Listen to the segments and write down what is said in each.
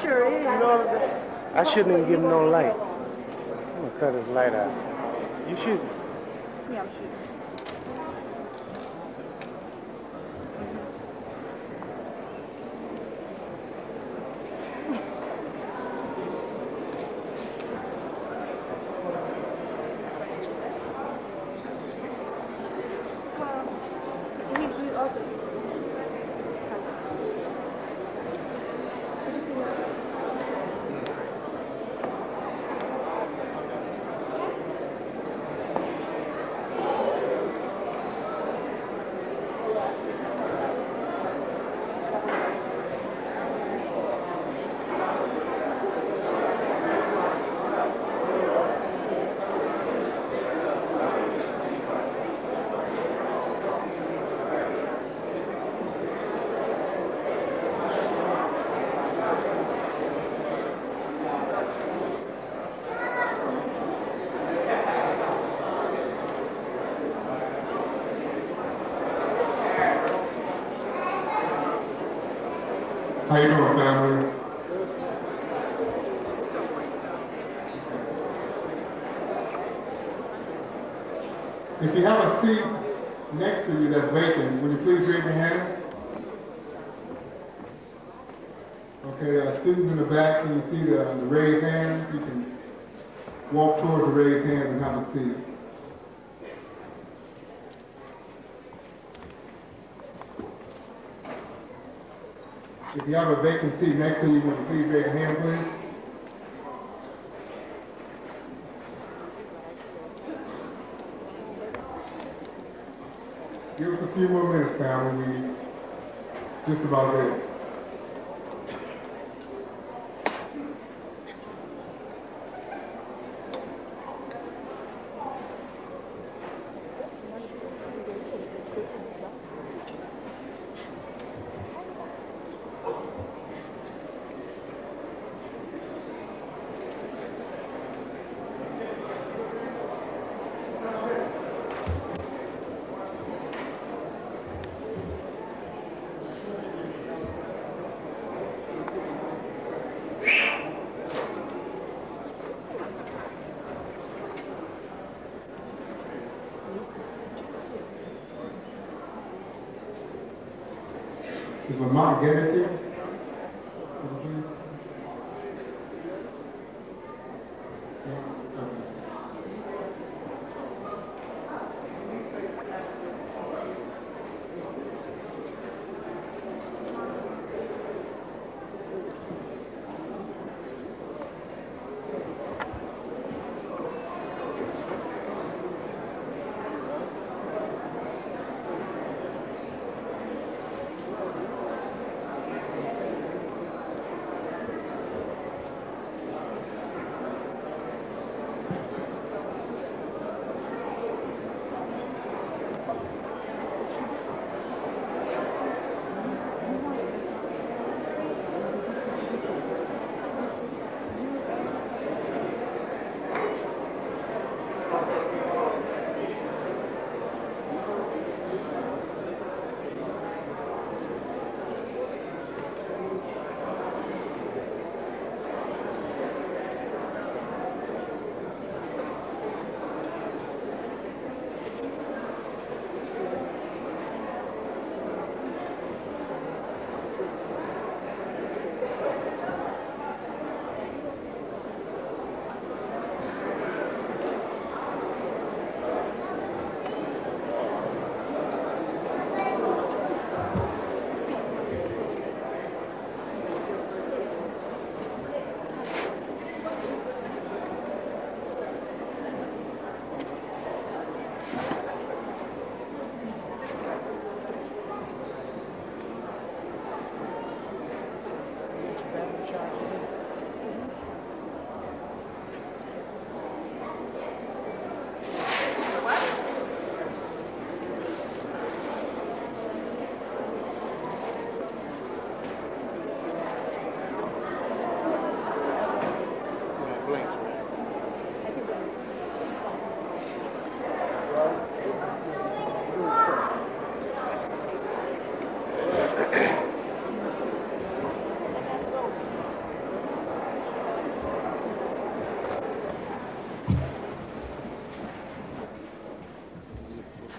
sure is. You know what I'm saying? I shouldn't even give him no light. I'm gonna cut his light out. You should. Yeah, I'm shooting. Well, he also. Did you see that? How you doing, family? If you have a seat next to you that's vacant, would you please raise your hand? Okay, students in the back, can you see the raised hands? You can walk towards the raised hands and have a seat. If you have a vacant seat next to you, would you please raise your hand, please? Give us a few more minutes, family. We just about there. Is Lamont Geddes here?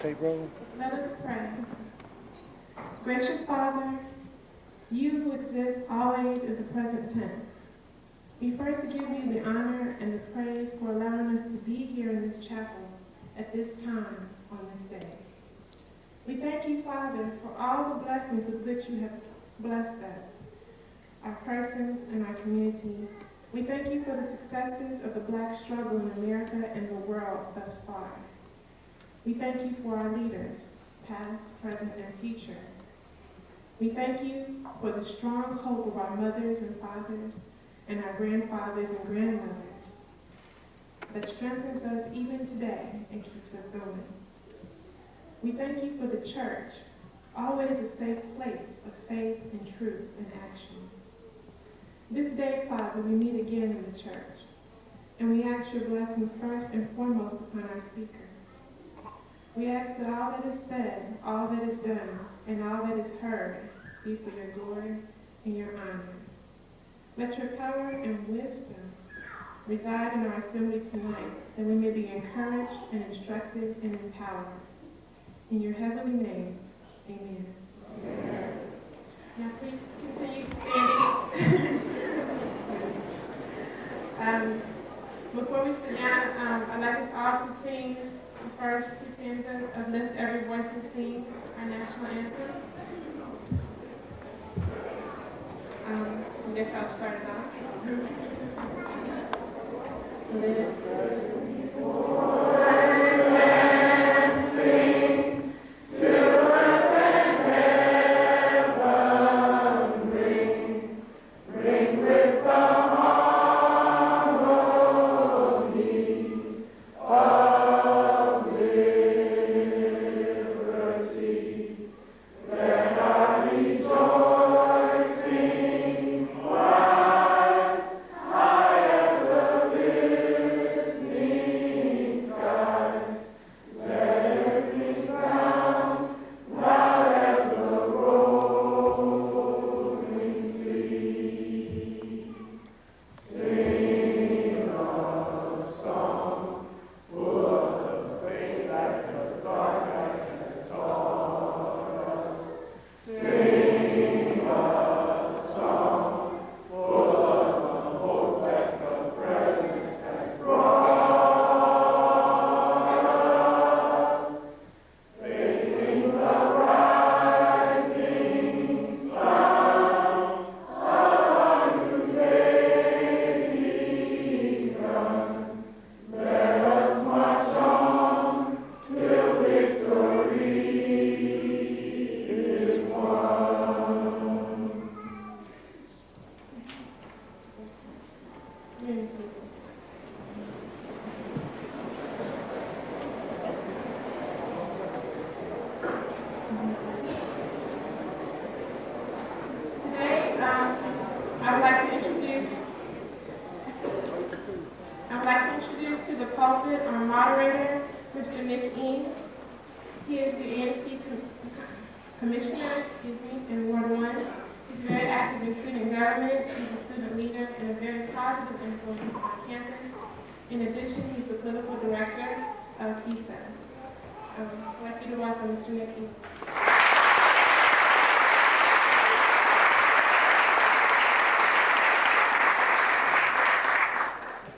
tape rolling? Let us pray. Gracious Father, you who exist always in the present tense, we first give you the honor and the praise for allowing us to be here in this chapel at this time on this day. We thank you, Father, for all the blessings with which you have blessed us, our persons and our community. We thank you for the successes of the Black struggle in America and the world thus far. We thank you for our leaders, past, present, and future. We thank you for the strong hope of our mothers and fathers and our grandfathers and grandmothers that strengthens us even today and keeps us going. We thank you for the church, always a safe place of faith and truth and action. This day, Father, we meet again in the church, and we ask your blessings first and foremost upon our speaker. We ask that all that is said, all that is done, and all that is heard be for your glory and your honor. Let your power and wisdom reside in our assembly tonight, that we may be encouraged and instructed and empowered. In your heavenly name, amen. Amen. Now please continue standing. Before we sit down, I'd like us all to sing the first two stanzas of Lift Every Voice and Sing, our national anthem. I guess I'll start it off. Lift every voice and sing till earth and heaven ring with the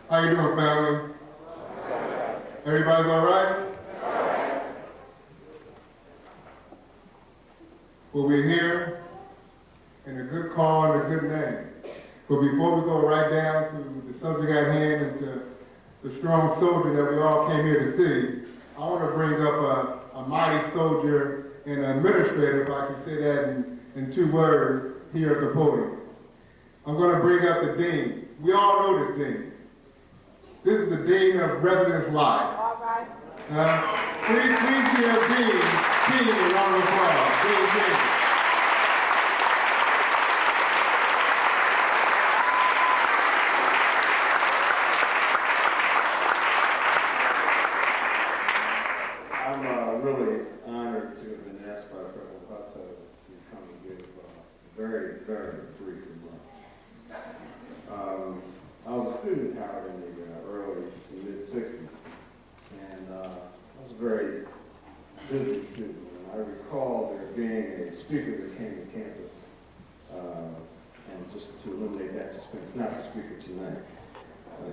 How you doing, family? Everybody's all right? Well, we're here in a good call and a good name. But before we go right down to the subject at hand and to the strong soldier that we all came here to see, I want to bring up a mighty soldier and an administrator, if I can say that in 2 words, here at the podium. I'm going to bring up the dean. We all know this dean. This is the Dean of Residence Life. All right. Please hear Dean King a round of applause. Dean King. I'm really honored to have been asked by President Hutto to come and give a very, very brief remarks. I was a student at Howard in the early to mid-'60s, and I was a very busy student. And I recall there being a speaker that came to campus, and just to eliminate that suspense, not the speaker tonight,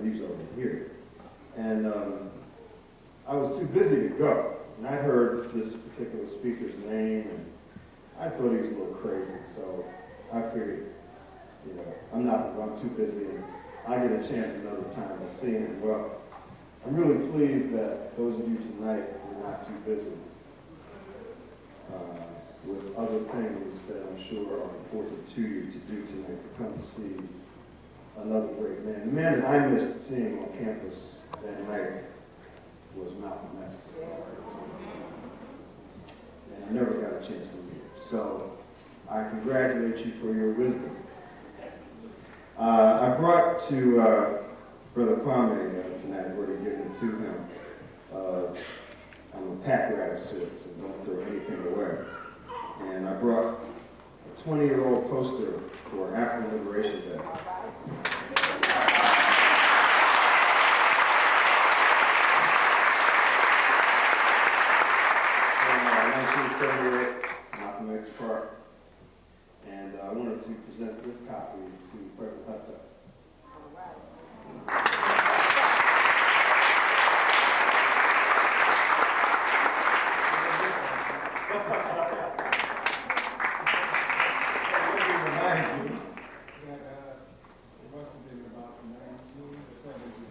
he was over here. And I was too busy to go. And I heard this particular speaker's name, and I thought he was a little crazy, so I figured, I'm too busy, and I get a chance another time to see him. Well, I'm really pleased that those of you tonight were not too busy with other things that I'm sure are important to you to do tonight, to come to see another great man. The man that I missed seeing on campus that night was Malcolm X. And I never got a chance to meet him. So I congratulate you for your wisdom. I brought to Brother Kwame tonight, I've already given it to him. I'm a pack rat of sorts and don't throw anything away. And I brought a 20-year-old poster for African Liberation Day. From 1978, Malcolm X Park. And I wanted to present this copy to President Hudson.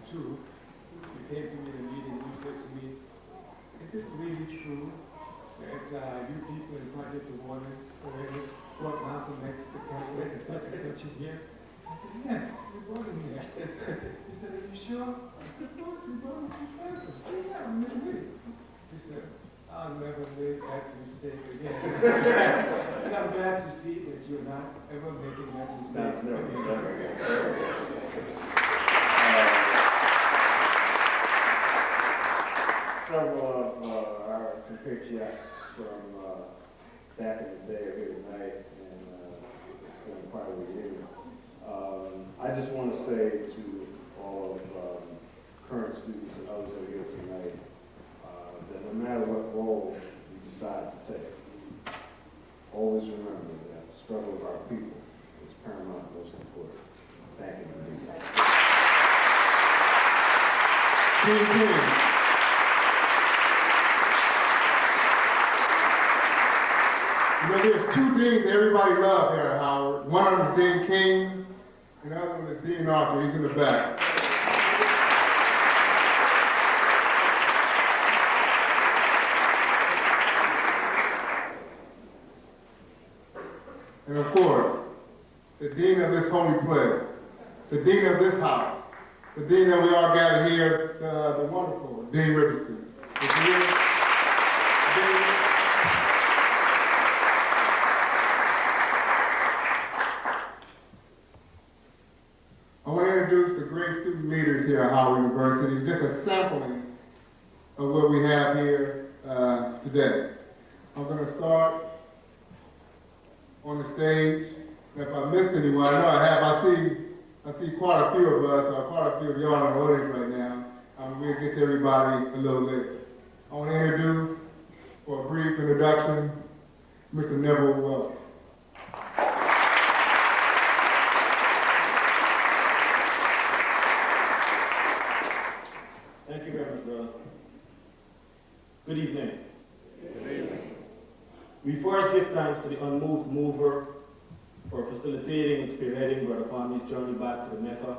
You came to me in a meeting, you said to me, is it really true that you people in Project the Waters brought Malcolm X to campus and such here? I said, yes, we brought him here. He said, are you sure? I said, of course, we brought him to campus. Yeah, I'm with you. He said, I'll never make that mistake again. And I'm glad to see that you're not ever making that mistake again. Several of our compatriots from back in the day are here tonight, and it's been quite a reunion. I just want to say to all of current students and others that are here tonight that no matter what role you decide to take, always remember that the struggle of our people is paramount and most important. Thank you. King. There's two deans everybody loves here at Howard. One of them is Dean King, and the other one is Dean Arthur. He's in the back. And of course, the dean of this holy place, the dean of this house, the dean that we all gather here, the wonderful Dean Richardson. I want to introduce the great student leaders here at Howard University, just a sampling of what we have here today. I'm going to start on the stage. If I missed anyone, I know I have. I see quite a few of us, or quite a few of y'all in the audience right now. We'll get to everybody a little later. I want to introduce, for a brief introduction, Mr. Neville Welch. Thank you very much, brother. Good evening. Good evening. We first give thanks to the unmoved mover for facilitating and spearheading Brother Kwame's journey back to the Mecca.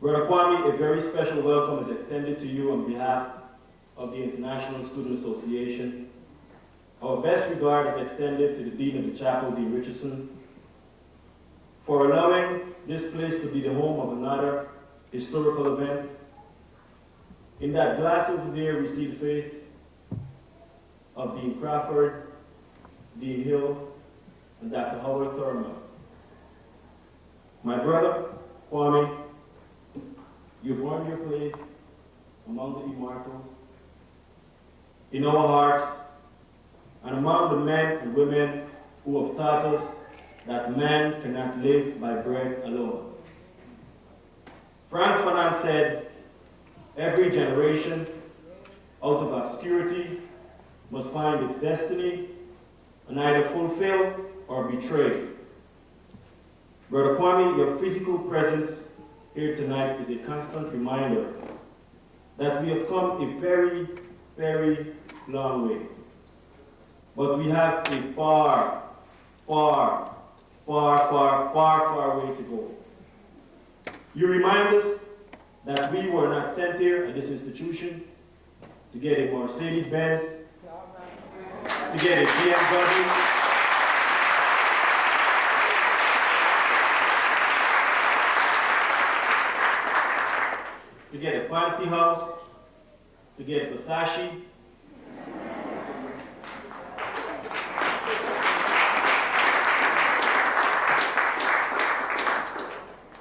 Brother Kwame, a very special welcome is extended to you on behalf of the International Student Association. Our best regard is extended to the Dean of the Chapel, Dean Richardson, for allowing this place to be the home of another historical event. In that glass over there, we see the face of Dean Crawford, Dean Hill, and Dr. Howard Thurman. My brother, Kwame, you've earned your place among the immortals, in our hearts, and among the men and women who have taught us that man cannot live by bread alone. Frantz Fanon said, every generation out of obscurity must find its destiny and either fulfill or betray. Brother Kwame, your physical presence here tonight is a constant reminder that we have come a very, very long way. But we have a far, far, far, far, far, far way to go. You remind us that we were not sent here at this institution to get a Mercedes-Benz, to get a BMW, to get a fancy house, to get Versace.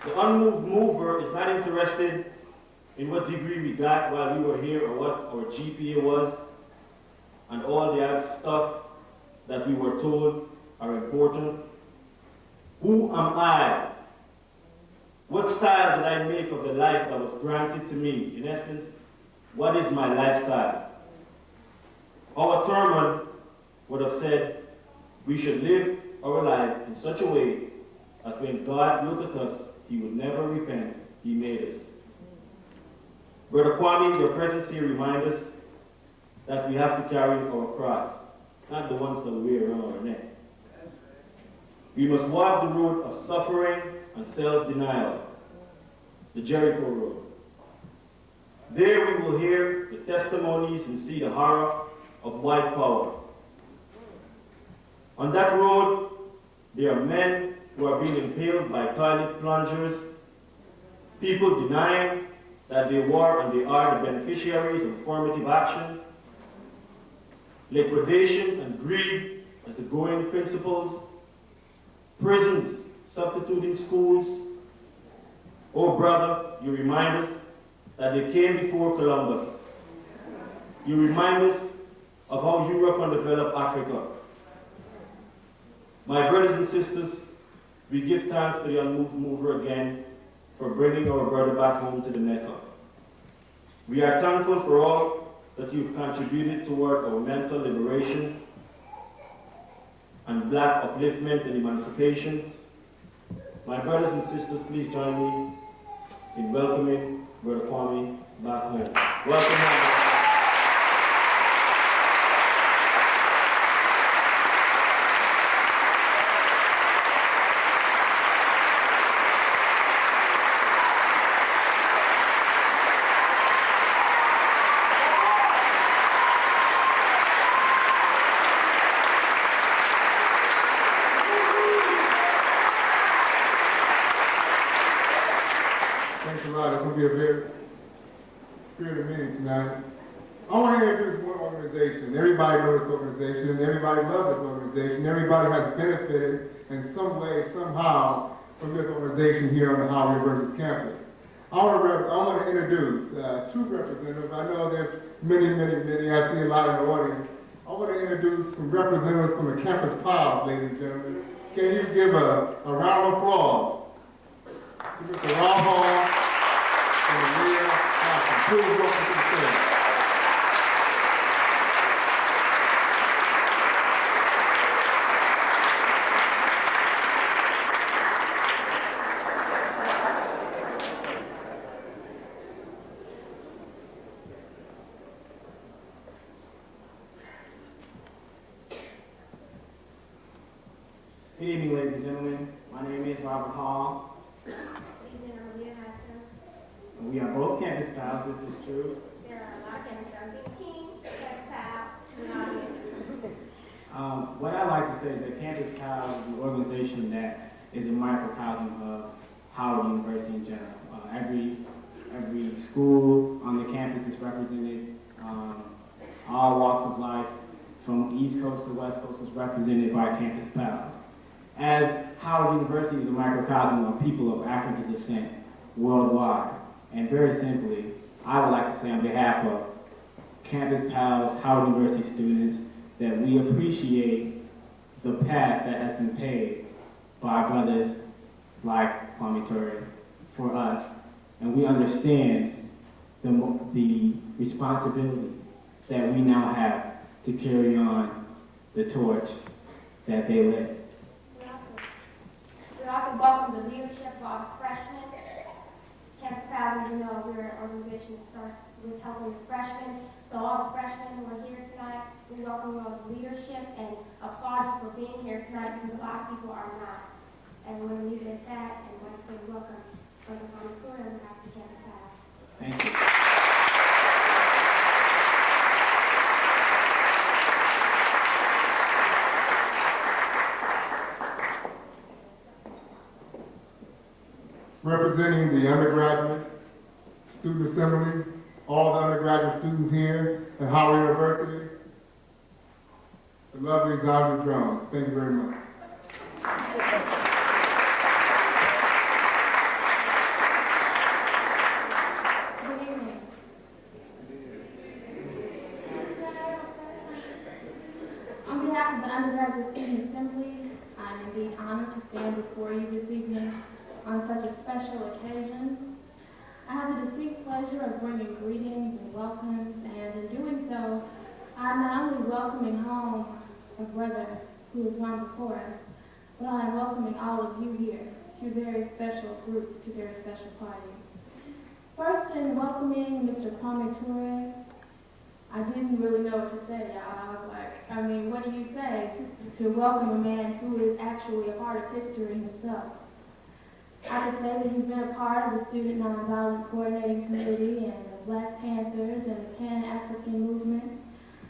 The unmoved mover is not interested in what degree we got while we were here or what our GPA was and all the other stuff that we were told are important. Who am I? What style did I make of the life that was granted to me? In essence, what is my lifestyle? Our Thurman would have said we should live our life in such a way that when God looked at us, he would never repent he made us. Brother Kwame, your presence here reminds us that we have to carry our cross, not the ones that we wear around our neck. We must walk the road of suffering and self-denial, the Jericho road. There we will hear the testimonies and see the horror of white power. On that road, there are men who are being impaled by toilet plungers, people denying that they were and they are the beneficiaries of affirmative action, liquidation and greed as the going principles, prisons substituting schools. Oh brother, you remind us that they came before Columbus. You remind us of how Europe undeveloped Africa. My brothers and sisters, we give thanks to the unmoved mover again for bringing our brother back home to the Mecca. We are thankful for all that you've contributed toward our mental liberation and black upliftment and emancipation. My brothers and sisters, please join me in welcoming Brother Kwame back home. Welcome home. Thanks a lot. It's going to be a very spirited meeting tonight. I want to introduce one organization. Everybody knows this organization. Everybody loves this organization. Everybody has benefited in some way, somehow, from this organization here on the Howard University campus. I want to introduce two representatives. I know there's many. I see a lot in the audience. I want to introduce some representatives from the campus pals, ladies and gentlemen. Can you give a round of applause? Mr. Rob Hall and Leah Johnson. Please welcome to the stage. Good evening, ladies and gentlemen. My name is Robert Hall. We are both campus pals, this is true. What I like to say is that Campus Pals is an organization that is a microcosm of Howard University in general. Every school on the campus is represented. All walks of life, from East Coast to West Coast, is represented by Campus Pals. As Howard University is a microcosm of people of African descent worldwide. And very simply, I would like to say on behalf of Campus Pals, Howard University students, that we appreciate the path that has been paved by brothers like Kwame Ture for us. And we understand the responsibility that we now have to carry on the torch that they lit. We'd also welcome the leadership of freshmen. Campus Pals, as you know, we're an organization that starts with helping the freshmen. So all the freshmen who are here tonight, we welcome you all to leadership and applaud you for being here tonight because a lot of people are not. And we're going to leave it at that and want to say welcome Brother Montoya on behalf of Campus Pals. Thank you. Representing the undergraduate student assembly, all the undergraduate students here at Howard University, the lovely Zandra Jones. Thank you very much. Good evening. On behalf of the Undergraduate Student Assembly, I'm indeed honored to stand before you this evening on such a special occasion. I have the distinct pleasure of bringing greetings and welcomes, and in doing so, I'm not only welcoming home a brother who has gone before us, but I am welcoming all of you here to very special groups, to very special parties. First, in welcoming Mr. Kwame Ture, I didn't really know what to say, y'all. I was like, I mean, what do you say to welcome a man who is actually a part of history himself? I could say that he's been a part of the Student Nonviolent Coordinating Committee and the Black Panthers and the Pan-African Movement.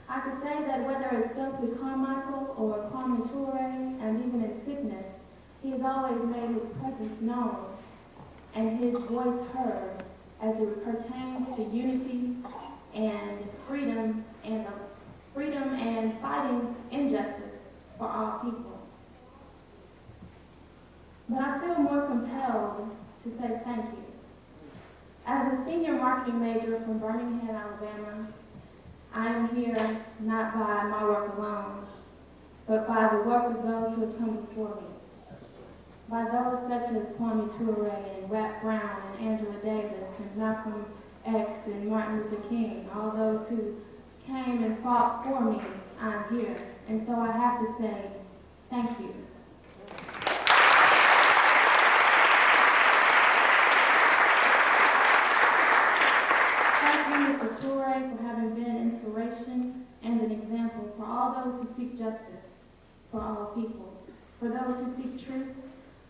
I could say that whether it's Stokely Carmichael or Kwame Ture, and even in sickness, he has always made his presence known and his voice heard as it pertains to unity and freedom and fighting injustice for all people. But I feel more compelled to say thank you. As a senior marketing major from Birmingham, Alabama, I am here not by my work alone, but by the work of those who have come before me. By those such as Kwame Ture and Rap Brown and Angela Davis and Malcolm X and Martin Luther King, all those who came and fought for me, I'm here. And so I have to say thank you. Thank you, Mr. Ture, for having been an inspiration and an example for all those who seek justice, for all people, for those who seek truth,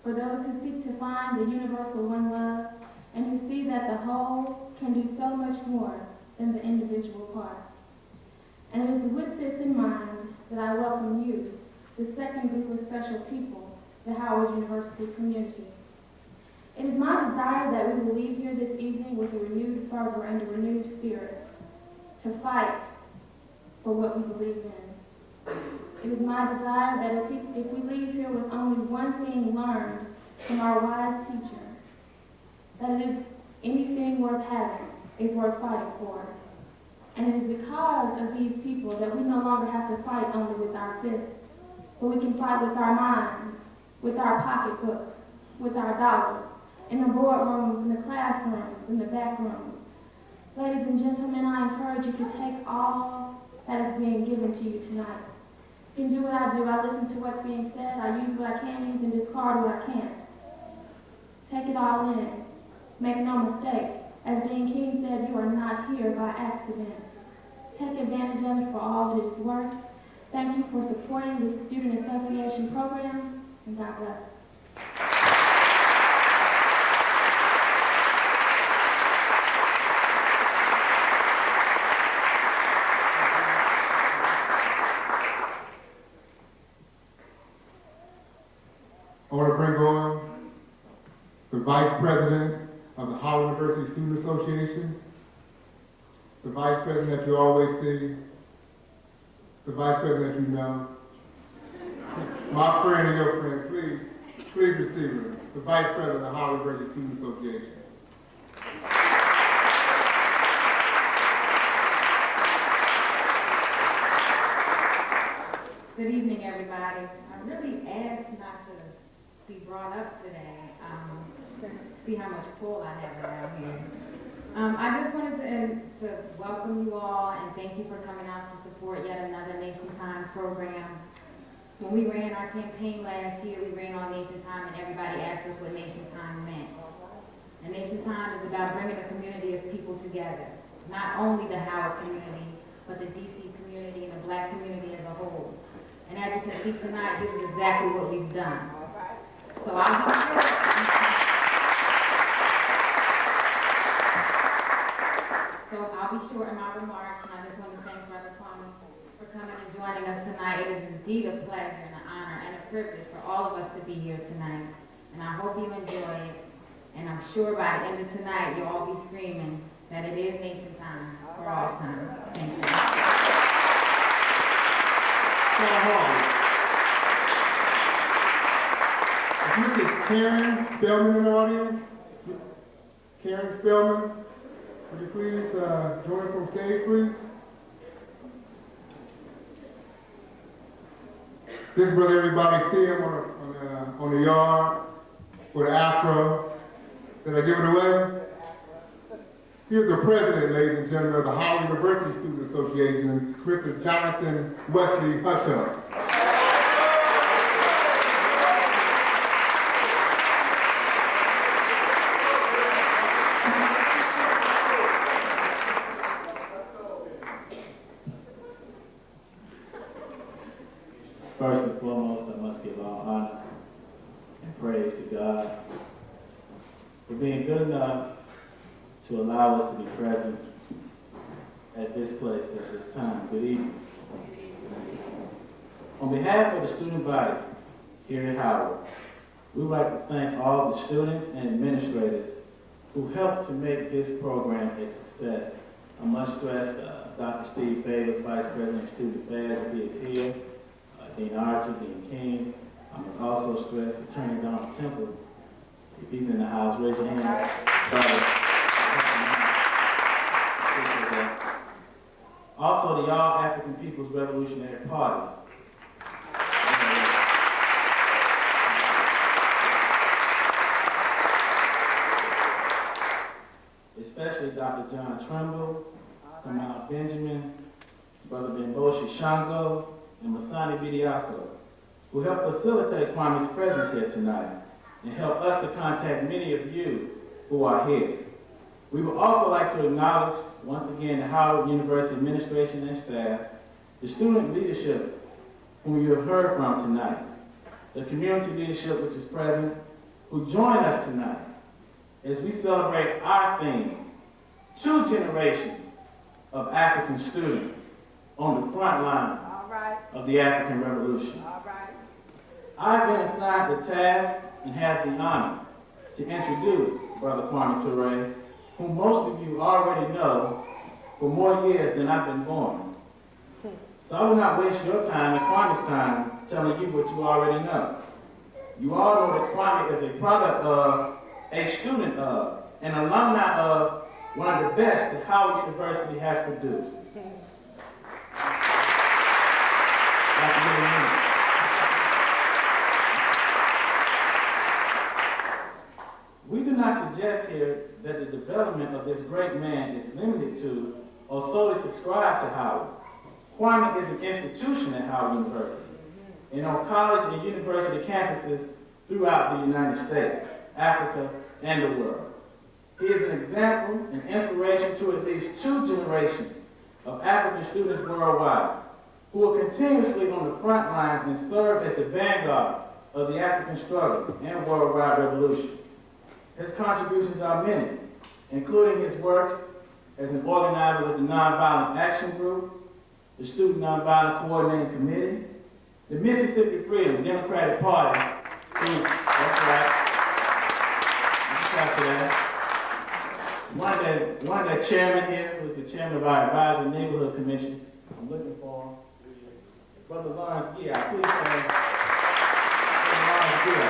for those who seek to find the universal one love, and who see that the whole can do so much more than the individual parts. And it is with this in mind that I welcome you, the second group of special people, the Howard University community. It is my desire that we will leave here this evening with a renewed fervor and a renewed spirit to fight for what we believe in. It is my desire that if we leave here with only one thing learned from our wise teacher, that it is anything worth having is worth fighting for. And it is because of these people that we no longer have to fight only with our fists, but we can fight with our minds, with our pocketbooks, with our dollars, in the boardrooms, in the classrooms, in the back rooms. Ladies and gentlemen, I encourage you to take all that is being given to you tonight. You can do what I do. I listen to what's being said. I use what I can use and discard what I can't. Take it all in. Make no mistake. As Dean King said, you are not here by accident. Take advantage of it for all it is worth. Thank you for supporting the Student Association program, and God bless. I want to bring on the Vice President of the Howard University Student Association, the Vice President that you always see, the Vice President that you know, my friend and your friend, please receive her, the Vice President of the Howard University Student Association. Good evening, everybody. I really asked not to be brought up today. See how much pull I have around here. I just wanted to welcome you all and and thank you for coming out to support yet another Nation Time program. When we ran our campaign last year, we ran on Nation Time, and everybody asked us what Nation Time meant. And Nation Time is about bringing a community of people together, not only the Howard community, but the DC community and the Black community as a whole. And as you can see tonight, this is exactly what we've done. So I'll be short in my remarks, and I just want to thank Brother Kwame for coming and joining us tonight. It is indeed a pleasure and an honor and a privilege for all of us to be here tonight. And I hope you enjoy it. And I'm sure by the end of tonight, you'll all be screaming that it is Nation Time for all time. Thank you. Is Mrs. Karen Spellman in the audience? Karen Spellman, would you please join us on stage, please? This brother, everybody see him on the yard with an afro. Did I give it away? Here's the president, ladies and gentlemen, of the Howard University Student Association, Mr. Jonathan Wesley Hutchell. First and foremost, I must give all honor and praise to God for being good enough to allow us to be present at this place at this time. Good evening. On behalf of the student body here at Howard, we would like to thank all the students and administrators who helped to make this program a success. I must stress Dr. Steve Favors, Vice President of Student Affairs, if he is here, Dean Archer, Dean King. I must also stress Attorney Donald Temple, if he's in the house, raise your hand. Also, the All African People's Revolutionary Party. Especially Dr. John Trumbull, Kamau Benjamin, Brother Bimboshi Shango, and Masani Bidiako, who helped facilitate Kwame's presence here tonight and help us to contact many of you who are here. We would also like to acknowledge, once again, the Howard University administration and staff, the student leadership whom you have heard from tonight, the community leadership which is present, who join us tonight as we celebrate our theme, 2 generations of African students on the front line of the African Revolution. I've been assigned the task and have the honor to introduce Brother Kwame Ture, whom most of you already know for more years than I've been born. So I will not waste your time and Kwame's time telling you what you already know. You all know that Kwame is a product of, a student of, an alumni of one of the best that Howard University has produced. We do not suggest here that the development of this great man is limited to or solely subscribed to Howard. Kwame is an institution at Howard University and on college and university campuses throughout the United States, Africa, and the world. He is an example and inspiration to at least 2 generations of African students worldwide who are continuously on the front lines and serve as the vanguard of the African struggle and worldwide revolution. His contributions are many, including his work as an organizer with the Nonviolent Action Group, the Student Nonviolent Coordinating Committee, the Mississippi Freedom Democratic Party, that's right, after that. One of the chairmen here was the chairman of our Advisory Neighborhood Commission. I'm looking for Brother Lawrence Gill. Please say Lawrence Gill.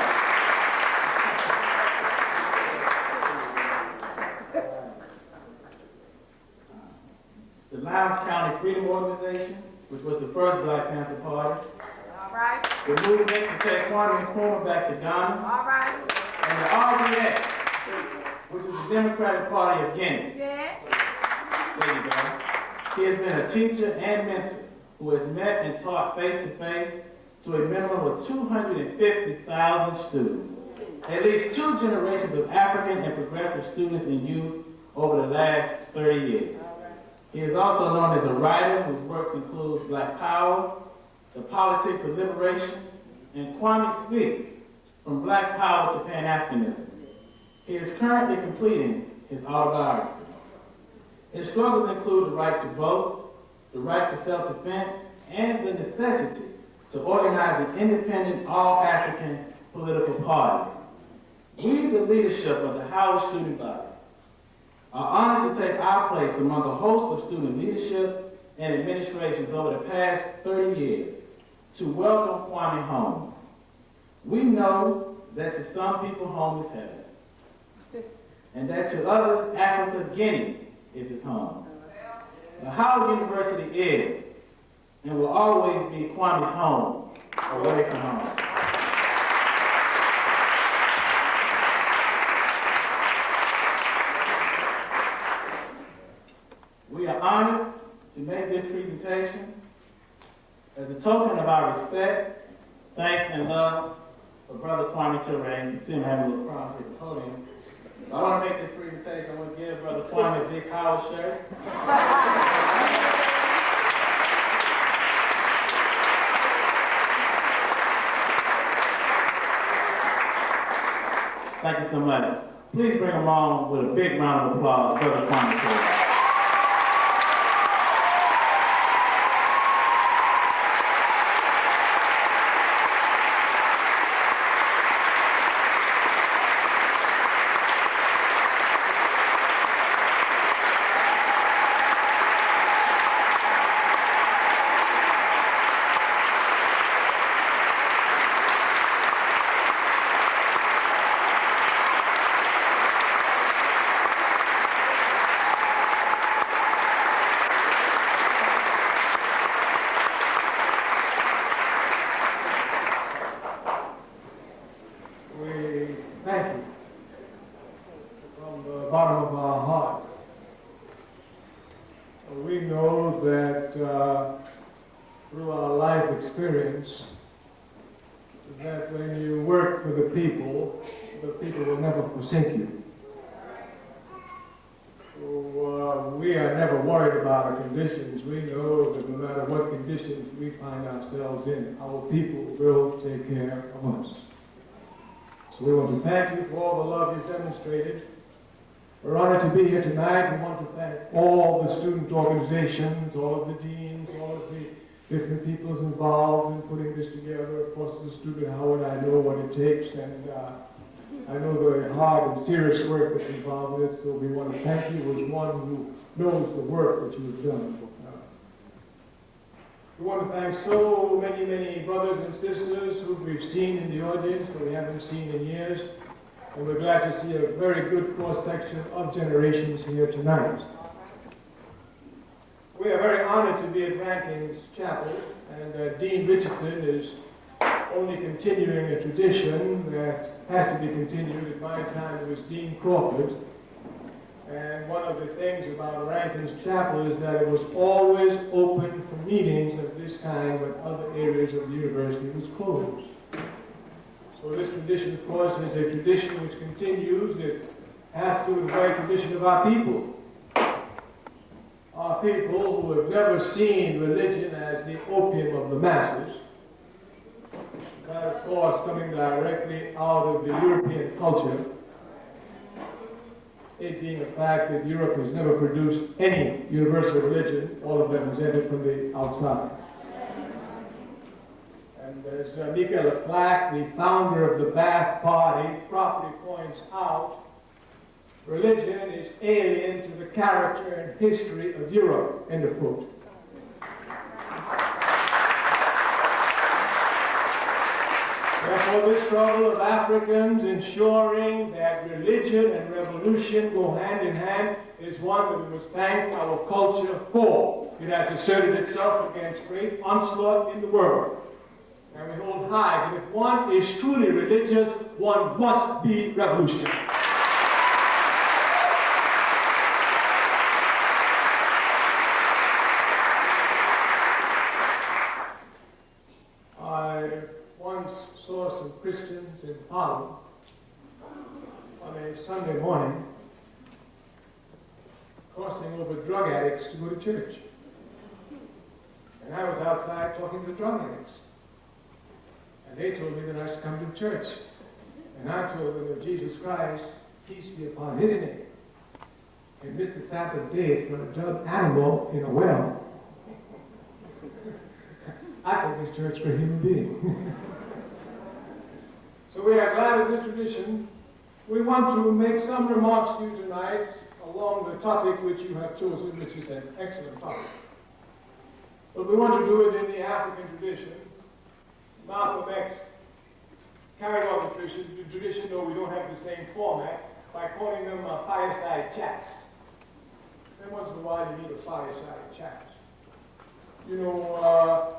The Lowndes County Freedom Organization, which was the first Black Panther Party. All right. The movement to take Kwame Nkrumah back to Ghana. All right. And the RDA, which is the Democratic Party of Guinea. Yeah. There you go. He has been a teacher and mentor who has met and taught face-to-face to a minimum of 250,000 students, at least 2 generations of African and progressive students and youth over the last 30 years. He is also known as a writer whose works include Black Power, The Politics of Liberation, and Kwame Speaks, From Black Power to Pan-Africanism. He is currently completing his autobiography. His struggles include the right to vote, the right to self-defense, and the necessity to organize an independent all-African political party. We, the leadership of the Howard Student Body, are honored to take our place among a host of student leadership and administrations over the past 30 years to welcome Kwame home. We know that to some people home is heaven, and that to others, Africa, Guinea, is his home. But Howard University is, and will always be Kwame's home, away from home. We are honored to make this presentation as a token of our respect, thanks, and love for Brother Kwame Ture. You see him having a little crown here at the podium. So I want to make this presentation. I want to give Brother Kwame a big Howard shirt. Thank you so much. Please bring along with a big round of applause, Brother Kwame Ture. Thank you from the bottom of our hearts. We know that through our life experience, that when you work for the people will never forsake you. So we are never worried about our conditions. We know that no matter what conditions we find ourselves in, our people will take care of us. So we want to thank you for all the love you've demonstrated. We're honored to be here tonight. We want to thank all the student organizations, all of the deans, all of the different peoples involved in putting this together. Of course, as a student at Howard, I know what it takes, and I know the hard and serious work that's involved in it. So we want to thank you as one who knows the work that you have done. We want to thank so many, many brothers and sisters who we've seen in the audience that we haven't seen in years. And we're glad to see a very good cross-section of generations here tonight. We are very honored to be at Rankins Chapel, and Dean Richardson is only continuing a tradition that has to be continued. At my time, it was Dean Crawford. And one of the things about Rankins Chapel is that it was always open for meetings of this kind when other areas of the university was closed. So this tradition, of course, is a tradition which continues. It has to do with the very tradition of our people. Our people who have never seen religion as the opium of the masses. That, of course, coming directly out of the European culture. It being a fact that Europe has never produced any universal religion, all of them has entered from the outside. And as Michael Flack, the founder of the Ba'ath Party, properly points out, religion is alien to the character and history of Europe, end of quote. Therefore, this struggle of Africans ensuring that religion and revolution go hand in hand is one that we must thank our culture for. It has asserted itself against great onslaught in the world. And we hold high that if one is truly religious, one must be revolutionary. Harlem on a Sunday morning, crossing over drug addicts to go to church. And I was outside talking to drug addicts. And they told me that I should come to church. And I told them that Jesus Christ, peace be upon his name, and missed the Sabbath day for a drug animal in a well. I think this church for a human being. So we are glad of this tradition. We want to make some remarks to you tonight along the topic which you have chosen, which is an excellent topic. But we want to do it in the African tradition. Malcolm X carried on the tradition, though we don't have the same format, by calling them fireside chats. Every once in a while you need a fireside chat. You know,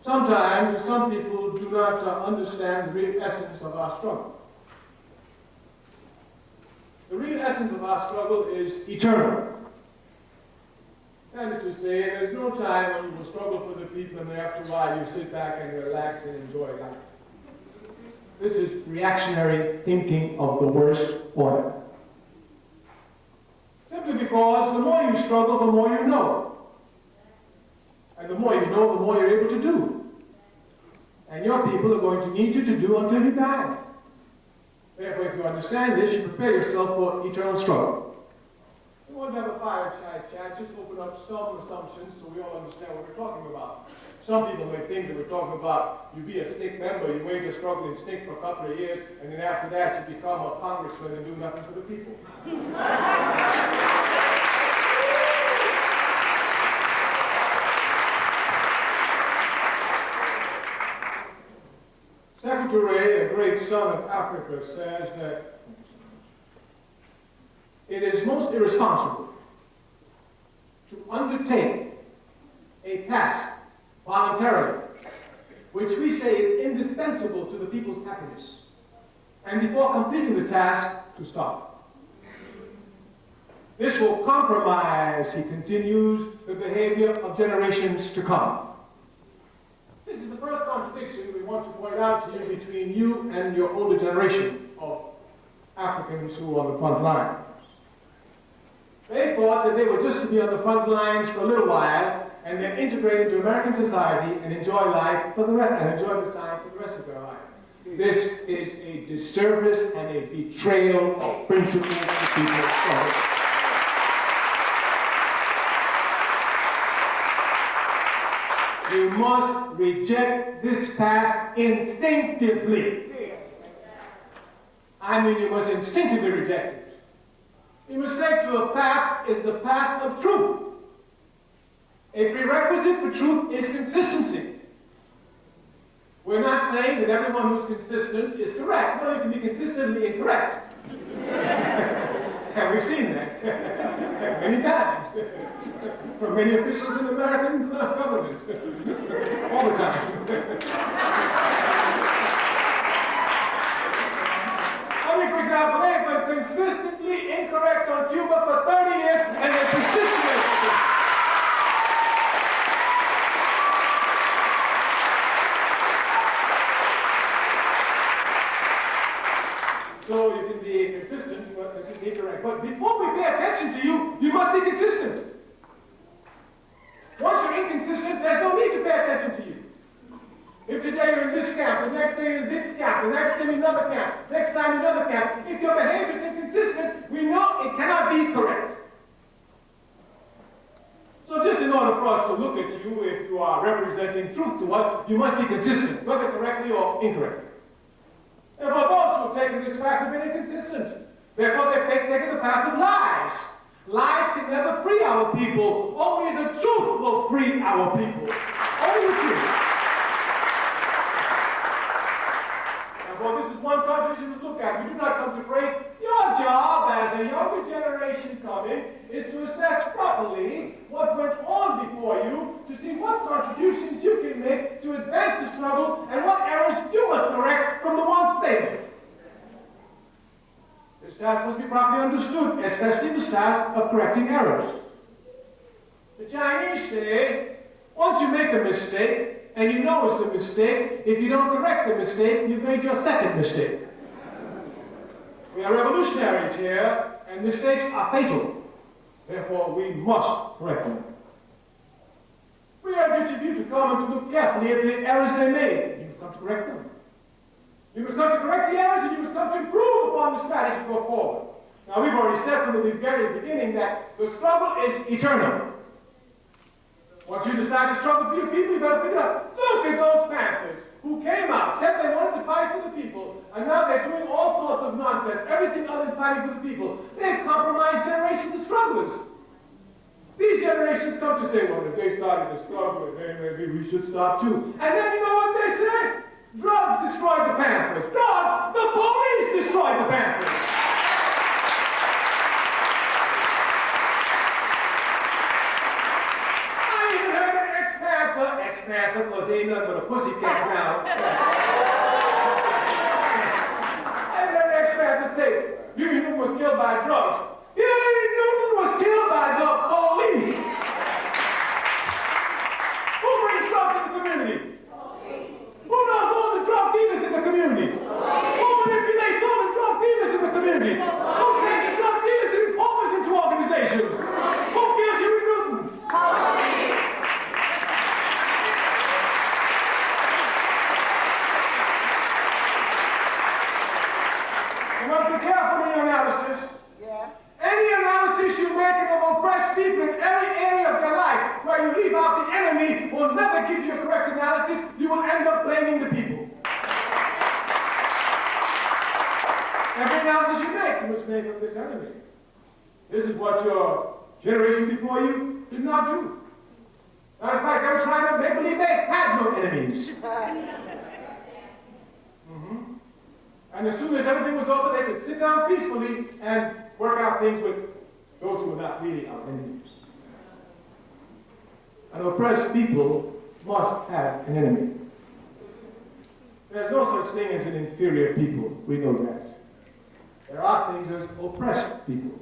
sometimes some people do not understand the real essence of our struggle. The real essence of our struggle is eternal. That is to say, there's no time when you will struggle for the people and then after a while you sit back and relax and enjoy life. This is reactionary thinking of the worst order. Simply because the more you struggle, the more you know. And the more you know, the more you're able to do. And your people are going to need you to do until you die. Therefore, if you understand this, you prepare yourself for eternal struggle. We want to have a fireside chat, just open up some assumptions so we all understand what we're talking about. Some people may think that we're talking about you be a SNCC member, you wage a struggle in SNCC for a couple of years, and then after that you become a congressman and do nothing for the people. Secretary, a great son of Africa, says that it is most irresponsible to undertake a task voluntarily, which we say is indispensable to the people's happiness, and before completing the task, to stop. This will compromise, he continues, the behavior of generations to come. This is the first contradiction we want to point out to you between you and your older generation of Africans who are on the front line. They thought that they were just to be on the front lines for a little while and then integrate into American society and enjoy life for the rest, and enjoy the time for the rest of their life. This is a disservice and a betrayal of principle to the people. You must reject this path instinctively. I mean, you must instinctively reject it. The mistake to a path is the path of truth. A prerequisite for truth is consistency. We're not saying that everyone who's consistent is correct. No, you can be consistently incorrect. And we've seen that many times from many officials in the American government. All the time. I mean, for example, they have been consistently incorrect on Cuba for 30 years, and they're persistent. So you can be consistent, but this is incorrect. But before we pay attention to you, you must be consistent. Once you're inconsistent, there's no need to pay attention to you. If today you're in this camp, the next day you're in this camp, the next day in another camp, next time another camp, if your behavior is inconsistent, we know it cannot be correct. So just in order for us to look at you, if you are representing truth to us, you must be consistent, whether correctly or incorrectly. Therefore, those who have taken this path have been inconsistent. Therefore, they've taken the path of lies. Lies can never free our people. Only the truth will free our people. Only the truth. Therefore, this is one contradiction to look at. We do not come to praise. Your job as a younger generation coming is to assess properly what went on before you, to see what contributions you can make to advance the struggle, and what errors you must correct from the ones failing. This task must be properly understood, especially the task of correcting errors. The Chinese say, once you make a mistake, and you know it's a mistake. If you don't correct the mistake, you've made your second mistake. We are revolutionaries here, and mistakes are fatal. Therefore, we must correct them. We urge each of you to come and to look carefully at the errors they made. You must come to correct them. You must come to correct the errors, and you must come to improve upon the strategy to go forward. Now, we've already said from the very beginning that the struggle is eternal. Once you decide to struggle for your people, you better figure out, look at those Panthers who came out, said they wanted to fight for the people, and now they're doing all sorts of nonsense, everything other than fighting for the people. They've compromised generations of strugglers. These generations come to say, well, if they started to struggle, then maybe we should stop too. And then you know what they say? Drugs destroyed the Panthers. Drugs, the police destroyed the Panthers. I even heard an ex-Panther, because he ain't nothing but a pussycat now. I heard an ex-Panther say, Huey Newton was killed by drugs. Huey Newton was killed by the police. Who brings drugs in the community? Who knows all the drug dealers in the community? Who manipulates all the drug dealers in the community? Who sends the drug dealers and informers into organizations? Who kills Huey Newton? You must be careful in your analysis. Any analysis you make of oppressed people in every area of your life where you leave out the enemy will never give you a correct analysis. You will end up blaming the people. Every analysis you make, you must make of this enemy. This is what your generation before you did not do. Matter of fact, they were trying to make believe they had no enemies. And as soon as everything was over, they could sit down peacefully and work out things with those who were not really our enemies. An oppressed people must have an enemy. There's no such thing as an inferior people. We know that. There are things as oppressed people.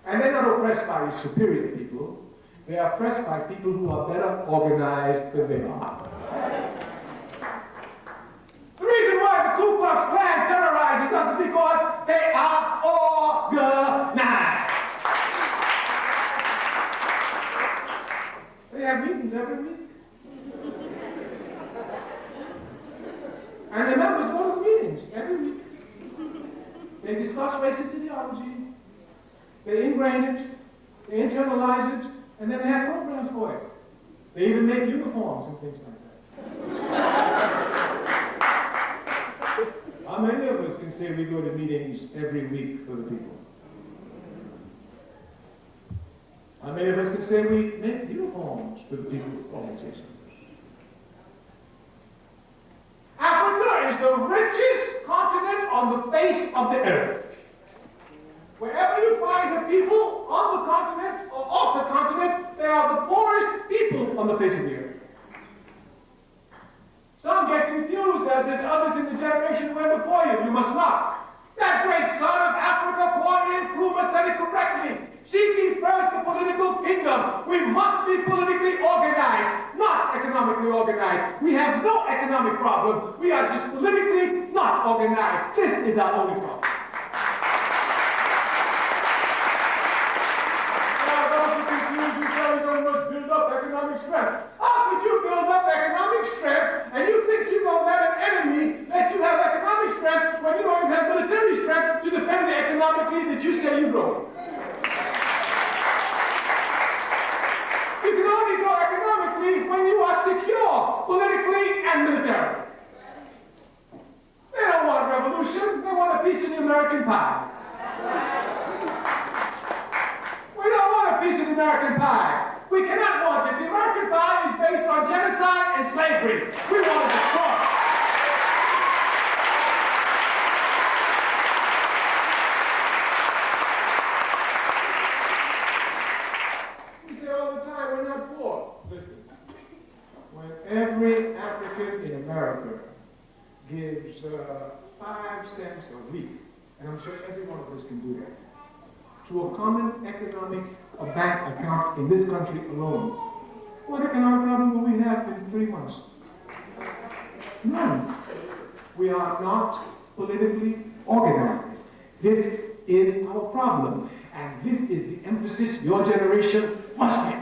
And they're not oppressed by superior people. They are oppressed by people who are better organized than they are. The reason why the Ku Klux Klan terrorizes us is because they are organized. They have meetings every week. And the members go to the meetings every week. They discuss racist ideology. They ingrain it. They internalize it. And then they have programs for it. They even make uniforms and things like that. How many of us can say we go to meetings every week for the people? How many of us can say we make uniforms for the people's organizations? Africa is the richest continent on the face of the earth. Wherever you find the people on the continent or off the continent, they are the poorest people on the face of the earth. Some get confused as there's others in the generation who went before you. You must not. That great son of Africa, Kwame Nkrumah, said it correctly. Seek ye first the political kingdom. We must be politically organized, not economically organized. We have no economic problem. We are just politically not organized. This is our only problem. Now, those who confuse you, tell you must build up economic strength. How could you build up economic strength and you think you're going to let an enemy let you have economic strength when you don't even have military strength to defend the economically that you say you're growing? You can only grow economically when you are secure, politically and militarily. They don't want revolution, they want a piece of the American pie. We don't want a piece of the American pie. We cannot want it. The American pie is based on genocide and slavery. We want to destroy it. We say all the time, we're not poor. Listen, when every African in America gives 5 cents a week, and I'm sure every one of us can do that, to a common economic bank account in this country alone, what economic problem will we have in 3 months? None. We are not politically organized. This is our problem, and this is the emphasis your generation must make.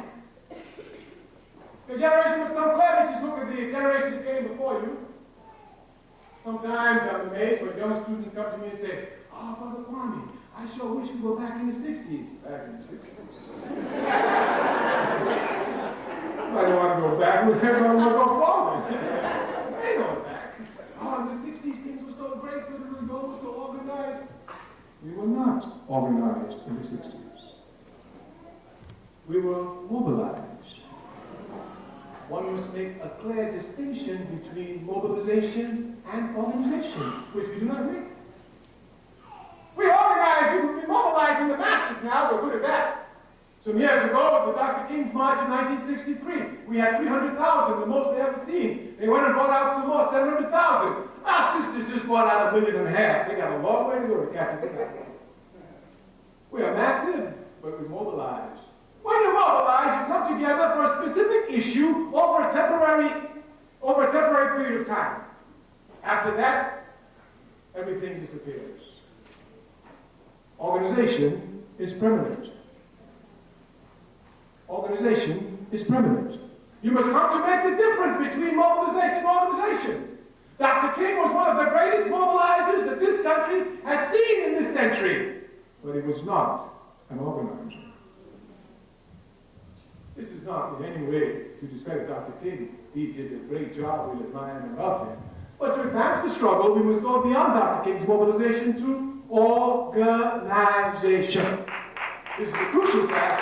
Your generation must come clear. Just look at the generation that came before you. Sometimes I'm amazed when young students come to me and say, "Oh, Brother Kwame, I sure wish we were back in the 60s. Back in the 60s. I don't want to go backwards, I don't want to go forward. They go back. Oh, in the 60s things were so great, literally, God was so organized. We were not organized in the 60s. We were mobilized. One must make a clear distinction between mobilization and organization, which we do not make. We organize, we mobilize in the masses now, we're good at that. Some years ago, with Dr. King's March in 1963, we had 300,000, the most they ever seen. They went and brought out some more, 700,000. Our sisters just brought out 1.5 million. They got a long way to go to catch up. We are massive, but we mobilize. When you mobilize, you come together for a specific issue over a temporary period of time. After that, everything disappears. Organization is permanent. Organization is permanent. You must come to make the difference between mobilization and organization. Dr. King was one of the greatest mobilizers that this country has seen in this century, but he was not an organizer. This is not in any way to discredit Dr. King. He did a great job. We admire and love him. But to advance the struggle, we must go beyond Dr. King's mobilization to organization. This is a crucial task.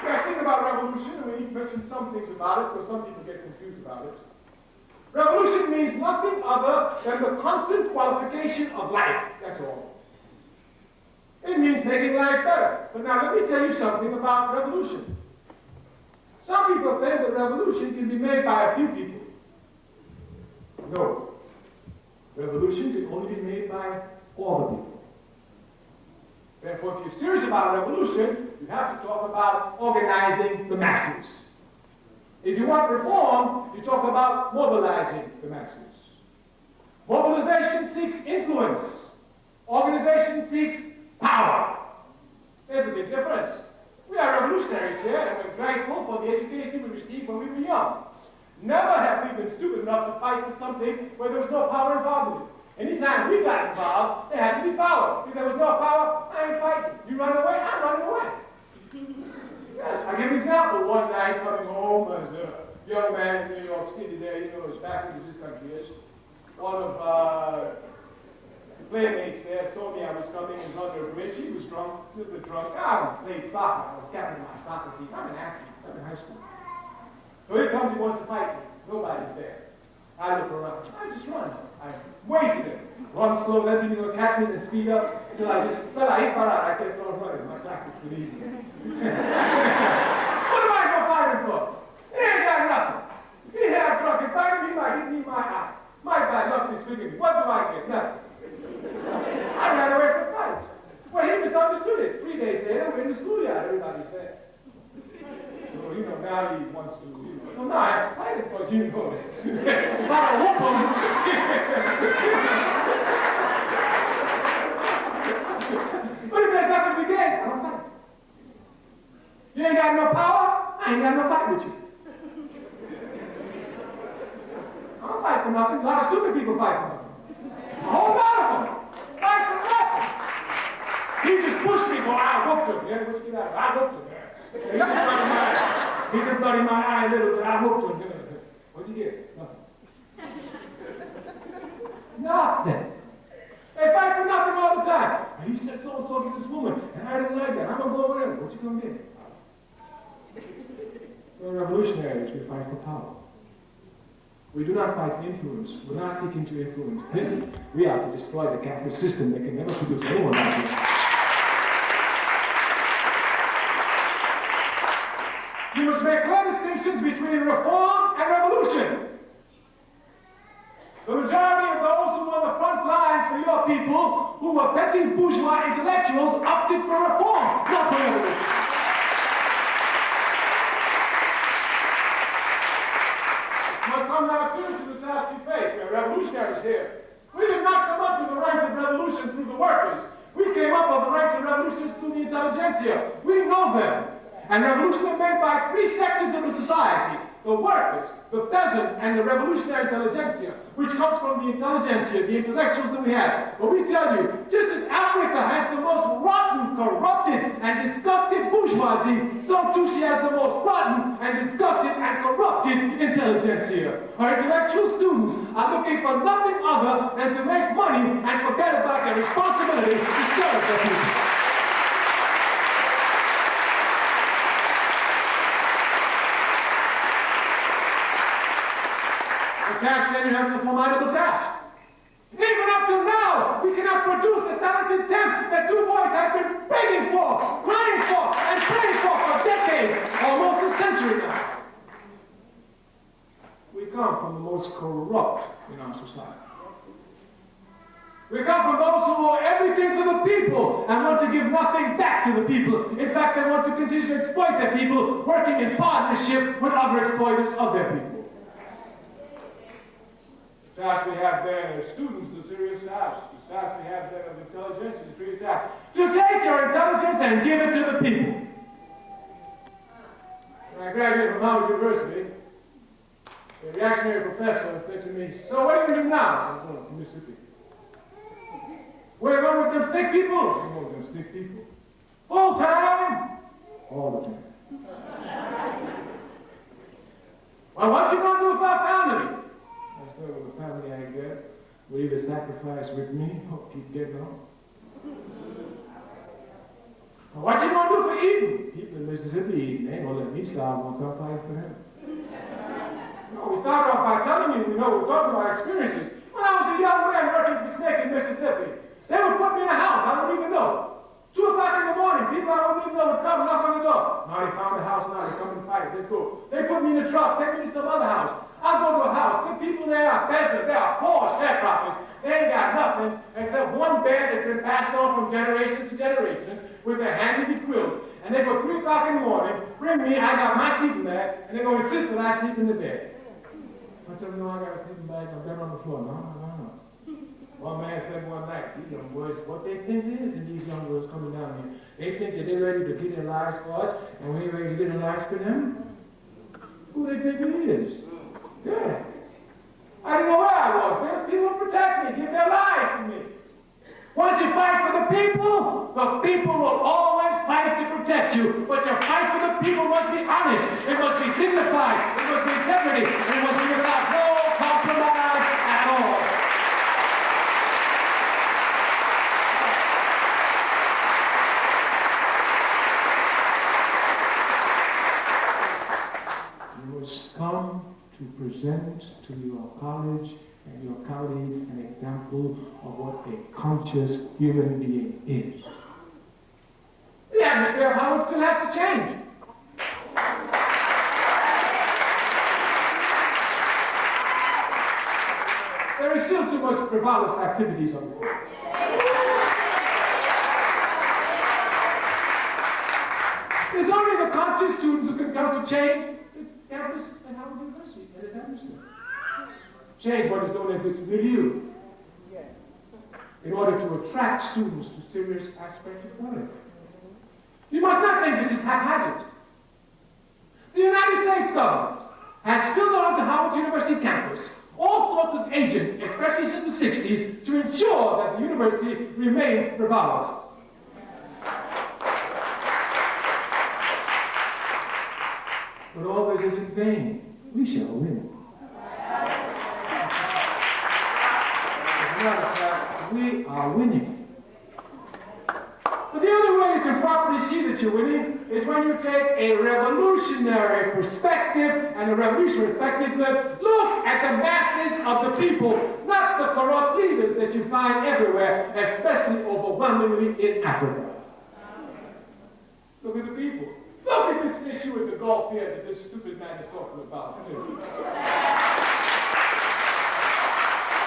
We are thinking about revolution, and we need to mention some things about it, so some people get confused about it. Revolution means nothing other than the constant qualification of life. That's all. It means making life better. But now let me tell you something about revolution. Some people think that revolution can be made by a few people. No. Revolution can only be made by all the people. Therefore, if you're serious about revolution, you have to talk about organizing the masses. If you want reform, you talk about mobilizing the masses. Mobilization seeks influence. Organization seeks power. There's a big difference. We are revolutionaries here, and we're grateful for the education we received when we were young. Never have we been stupid enough to fight for something where there was no power involved in it. Anytime we got involved, there had to be power. If there was no power, I ain't fighting. You run away, I'm running away. Yes, I give an example. One night coming home as a young man in New York City there, you know, as backward as this country is, one of the playmates there saw me. I was coming and was under a bridge. He was drunk, a little bit drunk. I played soccer. I was captain of my soccer team. I'm an athlete. I'm in high school. So here comes, he wants to fight me. Nobody's there. I look around. I just run. I wasted it. Run slow, then people will catch me and speed up until I just fell out. I kept on running. My practice for the evening. What am I going to fight him for? He ain't got nothing. He had drunk and fighting me, he might hit me in my eye. My bad luck disfigured me. What do I get? Nothing. I ran away from the fight. Well, he misunderstood it. 3 days later, we're in the schoolyard. Everybody's there. So, you know, now he wants to, you know. So now I have to fight him because, you know, if I don't whoop him. But if there's nothing to gain, I don't fight. You ain't got no power, I ain't got no fight with you. I don't fight for nothing. A lot of stupid people fight for nothing. A whole lot of them fight for nothing. He just pushed me, boy. I whooped him. Yeah, what'd you get out of it? I whooped him. He just bloody my eye a little bit. I whooped him. What'd you get? Nothing. Nothing. They fight for nothing all the time. And he said so-and-so to this woman, and I didn't like that. I'm going to go over there. What you going to get? We're revolutionaries. We fight for power. We do not fight for influence. We're not seeking to influence him. We are to destroy the capitalist system that can never produce anyone like you. You must make clear distinctions between reform and revolution. The majority of those who were on the front lines for your people, who were petty bourgeois intellectuals, opted for reform, not for revolution. to the intelligentsia. We know them. And revolutions are made by three sectors of the society: the workers, the peasants, and the revolutionary intelligentsia, which comes from the intelligentsia, the intellectuals that we have. But we tell you, just as Africa has the most rotten, corrupted, and disgusted bourgeoisie, so too she has the most rotten and disgusted and corrupted intelligentsia. Our intellectual students are looking for nothing other than to make money and forget about their responsibility to serve the people. Task, then you have the formidable task. Even up to now, we cannot produce the talented tenth that Du Bois has been begging for, crying for, and praying for decades, almost a century now. We come from the most corrupt in our society. We come from those who owe everything to the people and want to give nothing back to the people. In fact, they want to continue to exploit their people, working in partnership with other exploiters of their people. The task we have there as students, the serious task. The task we have there of intelligence is the serious task. To take your intelligence and give it to the people. When I graduated from Howard University, the reactionary professor said to me, "So what are you going to do now?" I said, "I'm going to Mississippi." "Where are you going with them stick people?" "I'm going with them stick people." "Full time?" "All the time." "Well, what you going to do with our family?" I said, "Well, the family I get will either sacrifice with me or keep getting on." "Well, what you going to do for eating?" "People in Mississippi eating. They ain't going to let me starve once I'm fighting for them." No, we started off by telling you, we're talking about experiences. When I was a young man working for Snake in Mississippi, they would put me in a house I wouldn't even know. 2 o'clock in the morning, people I wouldn't even know would come knock on the door. "Now they found the house, now they come and fight. Let's go." They put me in a truck, take me to some other house. I go to a house, the people there are peasants, they are poor sharecroppers. They ain't got nothing except one bed that's been passed on from generations to generations with their handy quilt. And they go 3 o'clock in the morning, bring me, I got my sleeping bag, and they're going to insist that I sleep in the bed. I tell them, "No, I got a sleeping bag, I'm better on the floor." No. One man said one night, "These young boys, what they think it is in these young girls coming down here, they think that they're ready to get their lives for us, and we ain't ready to get their lives for them. Who they think it is?" Yeah. I didn't know where I was. There's people who protect me, give their lives for me. Once you fight for the people will always fight to protect you. But your fight for the people must be honest. It must be dignified. It must be integrity. It must be without no compromise at all. You must come to present to your college and your colleagues an example of what a conscious human being is. The atmosphere of Howard still has to change. There is still too much frivolous activities on the campus. It's only the conscious students who can come to change the campus at Howard University and its atmosphere. Change what is known as its milieu, in order to attract students to serious aspects of learning. You must not think this is haphazard. The United States government has filled onto Howard University campus all sorts of agents, especially since the 60s, to ensure that the university remains frivolous. But all this is in vain. We shall win. As a matter of fact, we are winning. But the only way you can properly see that you're winning is when you take a revolutionary perspective, and a revolutionary perspective look at the masses of the people, not the corrupt leaders that you find everywhere, especially overwhelmingly in Africa. Look at the people. Look at this issue with the Gulf here that this stupid man is talking about.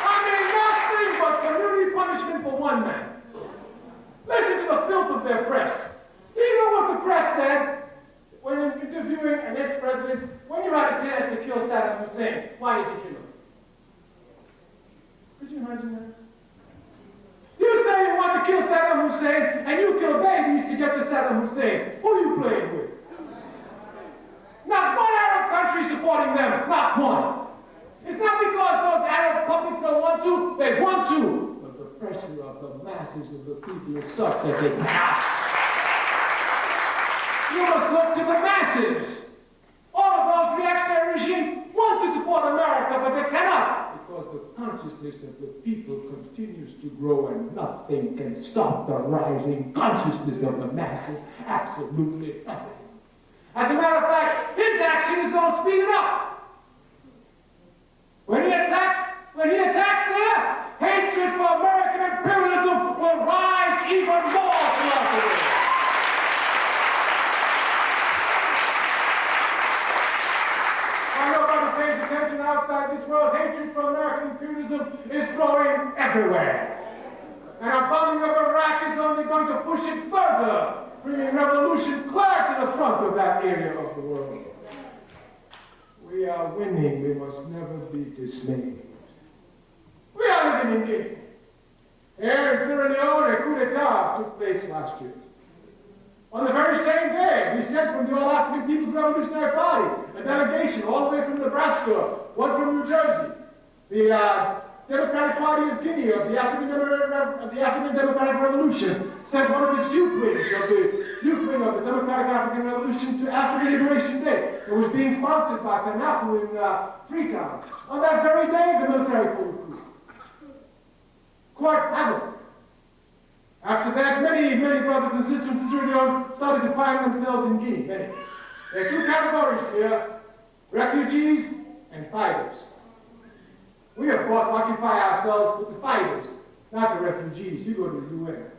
I mean, nothing but community punishment for one man. Listen to the filth of their press. Do you know what the press said when interviewing an ex-president? When you had a chance to kill Saddam Hussein, why did you kill him? Could you imagine that? You say you want to kill Saddam Hussein, and you kill babies to get Saddam Hussein. Who are you playing with? Not one Arab country supporting them, not one. It's not because those Arab puppets don't want to, they want to. But the pressure of the masses of the people is such that they cannot. You must look to the masses. All of those reactionary regimes want to support America, but they cannot. Because the consciousness of the people continues to grow and nothing can stop the rising consciousness of the masses. Absolutely nothing. As a matter of fact, his action is going to speed it up. When he attacks there, hatred for American imperialism will rise even more throughout the world. While nobody pays attention outside this world, hatred for American imperialism is growing everywhere. And our bombing of Iraq is only going to push it further, bringing revolution clear to the front of that area of the world. We are winning. We must never be dismayed. We are living in Guinea. Here in Sierra Leone, a coup d'etat took place last year. On the very same day, we sent from the All-African People's Revolutionary Party a delegation all the way from Nebraska, one from New Jersey, the Democratic Party of Guinea, of the African Democratic Revolution, sent one of its youth wings of the Democratic African Revolution to African Liberation Day. It was being sponsored by Kanafu in Freetown. On that very day, the military pulled the coup. Quite havoc. After that, many brothers and sisters in Sierra Leone started to find themselves in Guinea, many. There are two categories here, refugees and fighters. We, of course, occupy ourselves with the fighters, not the refugees. You go to the UN.